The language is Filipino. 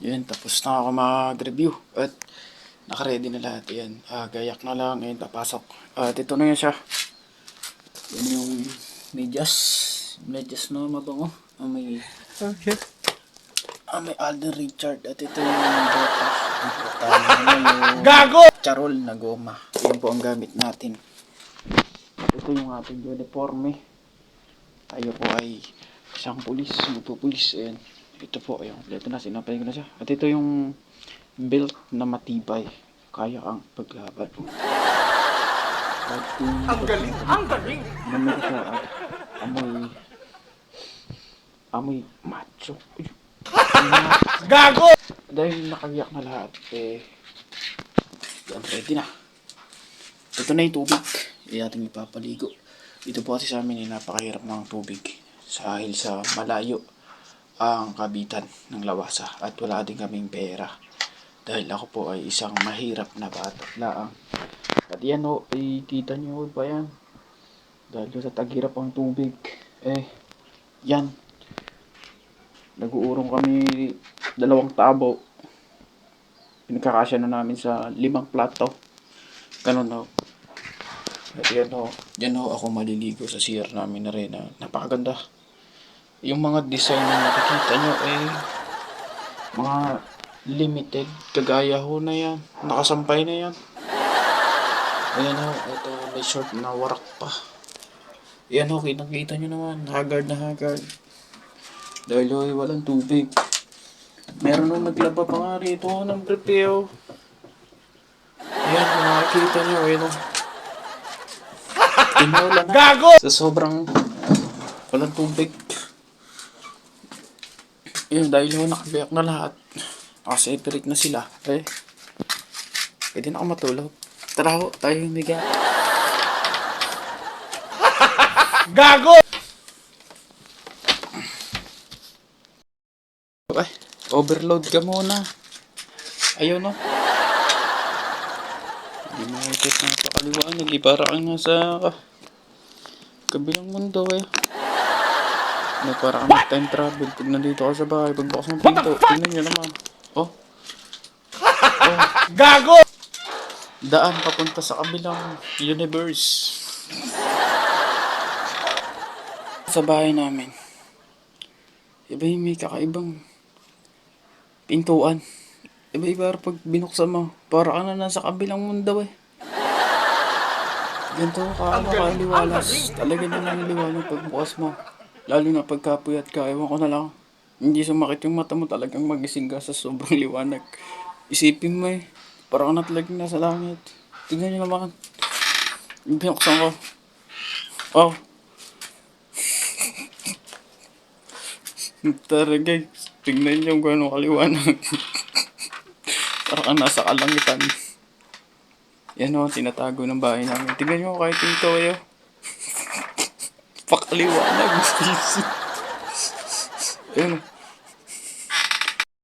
Yun, tapos na ako mag-review. At nakaready na lahat yan. Gayak na lang. Ngayon papasok. At ito na yan siya. Yan yung medyas. Medyas na mabango. May Okay. may Alden Richard. At ito yung Jota. Yung Gago! charol na goma. Yan po ang gamit natin. Ito yung ating uniforme. Tayo po ay isang pulis. Magpupulis. Ayan. Ito po. Ayan. Ito na. Sinapay ko na siya. At ito yung belt na matibay. Kaya ang paglaban. At yung Ang galing! Ang galing! namin ko siya at amoy macho. Uy. Gago! Dahil nakagiyak na lahat, yan, ready na. Ito na yung tubig. Ating ipapaligo. Dito po kasi sa amin napakahirap ng tubig. Dahil sa malayo ang kabitan ng lawasa. At wala din kaming pera. Dahil ako po ay isang mahirap na bata laang. At yan o, kita nyo ba yan? Dahil sa taghirap ang tubig. Yan. Nag-uurong kami 2 tabo. Pinagkakasya na namin sa 5 plato. Ganun o. At yan o. Yan o ako maliligo sa CR namin na rin. Napakaganda. Yung mga design na nakikita nyo mga limited. Kagaya ho na yan. Nakasampay na yan. Ayan o. Ito may short na warak pa. Ayan o. Kitang-kita nyo naman. Haggard na haggard. Dahil o walang tubig. Meron nung naglaba pa nga rito ng prepeo. Ayan, kung makikita nyo, ayun o. Inulan na. Gago! Sa sobrang walang tubig. Ayan, dahil ho nakabiyak na lahat. Nakaseparate na sila. Pwede na ako matulog. Tara ho, tayo humiga. Gago! Overload ka muna. Ayun no. Hindi makikit na pakaliwanag. Para kang nasa kabilang mundo para kang time travel. Pag nandito ka sa bahay, pagbukas ng pinto, tingnan nyo naman. Oh. Gago! Daan papunta sa kabilang universe. Sa bahay namin. Iba yung may kakaibang pintuan. Iba-iba pag binuksan mo. Para ka na nasa kabilang mundo Ganito kaliwalas. Talaga na lang liwanag pagbukas mo. Lalo na pagkapuyat ka. Ewan ko na lang. Hindi sumakit yung mata mo. Talagang magising ka sa sobrang liwanag. Isipin mo para ka na talagang nasa langit. Tingnan nyo naman. Binuksan ko. Oh. Tara guys. Tingnan nyo kung anong kaliwanag. Para ka nasa kalangitan. Yan o, tinatago ng bahay namin. Tingnan nyo kahit ito pakaliwanag. Ayun o.